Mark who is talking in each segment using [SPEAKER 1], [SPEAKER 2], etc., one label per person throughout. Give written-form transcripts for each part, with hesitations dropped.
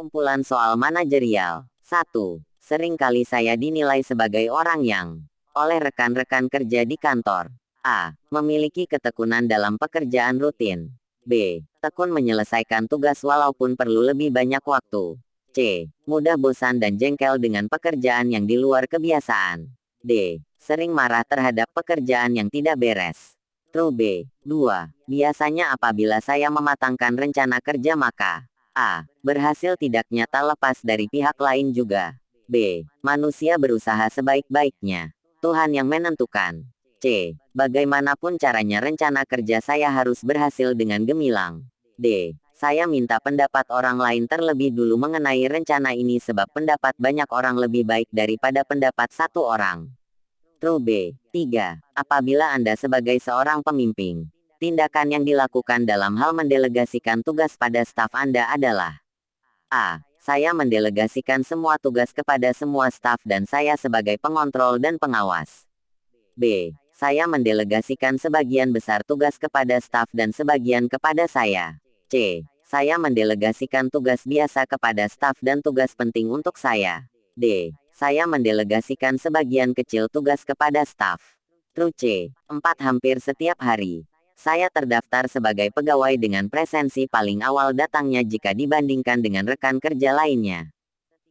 [SPEAKER 1] Kumpulan soal manajerial. 1. Seringkali saya dinilai sebagai orang yang oleh rekan-rekan kerja di kantor. A. Memiliki ketekunan dalam pekerjaan rutin. B. Tekun menyelesaikan tugas walaupun perlu lebih banyak waktu. C. Mudah bosan dan jengkel dengan pekerjaan yang di luar kebiasaan. D. Sering marah terhadap pekerjaan yang tidak beres. True B. 2. Biasanya apabila saya mematangkan rencana kerja maka A. Berhasil tidak nyata lepas dari pihak lain juga. B. Manusia berusaha sebaik-baiknya. Tuhan yang menentukan. C. Bagaimanapun caranya rencana kerja saya harus berhasil dengan gemilang. D. Saya minta pendapat orang lain terlebih dulu mengenai rencana ini sebab pendapat banyak orang lebih baik daripada pendapat satu orang. True B. 3. Apabila Anda sebagai seorang pemimpin, tindakan yang dilakukan dalam hal mendelegasikan tugas pada staf Anda adalah A. Saya mendelegasikan semua tugas kepada semua staf dan saya sebagai pengontrol dan pengawas. B. Saya mendelegasikan sebagian besar tugas kepada staf dan sebagian kepada saya. C. Saya mendelegasikan tugas biasa kepada staf dan tugas penting untuk saya. D. Saya mendelegasikan sebagian kecil tugas kepada staf. True C. 4. Hampir setiap hari saya terdaftar sebagai pegawai dengan presensi paling awal datangnya jika dibandingkan dengan rekan kerja lainnya.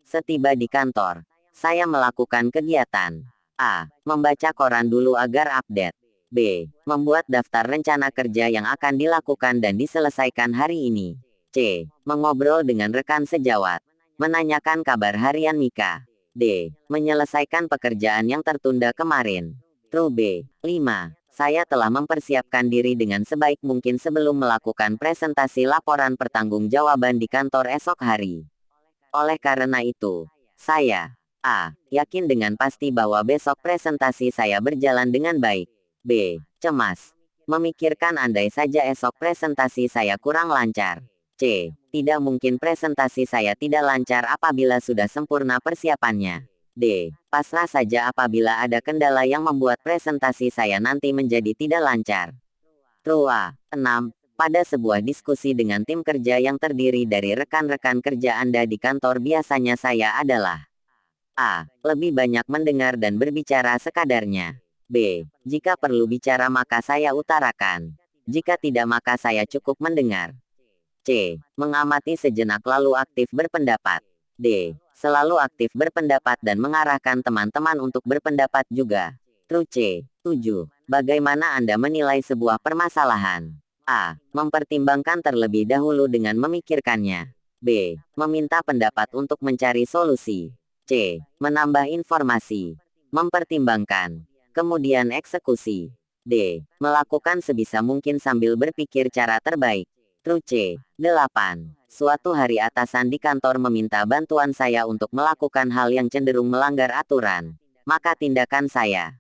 [SPEAKER 1] Setiba di kantor, saya melakukan kegiatan A. Membaca koran dulu agar update. B. Membuat daftar rencana kerja yang akan dilakukan dan diselesaikan hari ini. C. Mengobrol dengan rekan sejawat. Menanyakan kabar harian Mika. D. Menyelesaikan pekerjaan yang tertunda kemarin. True B. 5. Saya telah mempersiapkan diri dengan sebaik mungkin sebelum melakukan presentasi laporan pertanggungjawaban di kantor esok hari. Oleh karena itu, saya A. Yakin dengan pasti bahwa besok presentasi saya berjalan dengan baik. B. Cemas. Memikirkan andai saja esok presentasi saya kurang lancar. C. Tidak mungkin presentasi saya tidak lancar apabila sudah sempurna persiapannya. D. Pasrah saja apabila ada kendala yang membuat presentasi saya nanti menjadi tidak lancar. True A. 6. Pada sebuah diskusi dengan tim kerja yang terdiri dari rekan-rekan kerja Anda di kantor biasanya saya adalah A. Lebih banyak mendengar dan berbicara sekadarnya. B. Jika perlu bicara maka saya utarakan. Jika tidak maka saya cukup mendengar. C. Mengamati sejenak lalu aktif berpendapat. D. Selalu aktif berpendapat dan mengarahkan teman-teman untuk berpendapat juga. True C. 7. Bagaimana Anda menilai sebuah permasalahan? A. Mempertimbangkan terlebih dahulu dengan memikirkannya. B. Meminta pendapat untuk mencari solusi. C. Menambah informasi. Mempertimbangkan. Kemudian eksekusi. D. Melakukan sebisa mungkin sambil berpikir cara terbaik. True C. 8. Suatu hari atasan di kantor meminta bantuan saya untuk melakukan hal yang cenderung melanggar aturan. Maka tindakan saya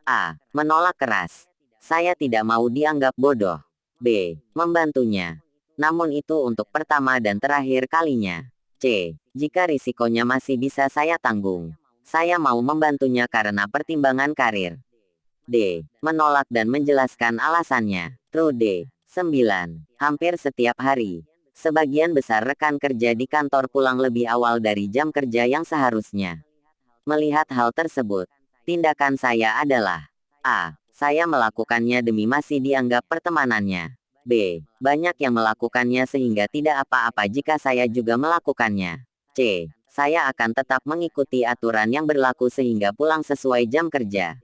[SPEAKER 1] A. Menolak keras. Saya tidak mau dianggap bodoh. B. Membantunya. Namun itu untuk pertama dan terakhir kalinya. C. Jika risikonya masih bisa saya tanggung, saya mau membantunya karena pertimbangan karir. D. Menolak dan menjelaskan alasannya. True D. 9. Hampir setiap hari, sebagian besar rekan kerja di kantor pulang lebih awal dari jam kerja yang seharusnya. Melihat hal tersebut, tindakan saya adalah A. Saya melakukannya demi masih dianggap pertemanannya. B. Banyak yang melakukannya sehingga tidak apa-apa jika saya juga melakukannya. C. Saya akan tetap mengikuti aturan yang berlaku sehingga pulang sesuai jam kerja.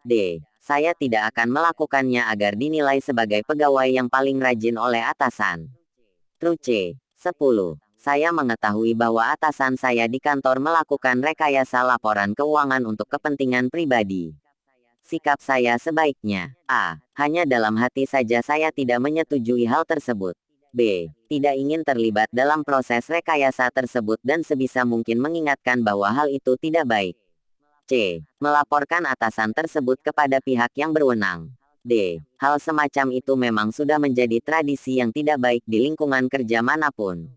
[SPEAKER 1] D. Saya tidak akan melakukannya agar dinilai sebagai pegawai yang paling rajin oleh atasan. True C. 10. Saya mengetahui bahwa atasan saya di kantor melakukan rekayasa laporan keuangan untuk kepentingan pribadi. Sikap saya sebaiknya A. Hanya dalam hati saja saya tidak menyetujui hal tersebut. B. Tidak ingin terlibat dalam proses rekayasa tersebut dan sebisa mungkin mengingatkan bahwa hal itu tidak baik. C. Melaporkan atasan tersebut kepada pihak yang berwenang. D. Hal semacam itu memang sudah menjadi tradisi yang tidak baik di lingkungan kerja manapun.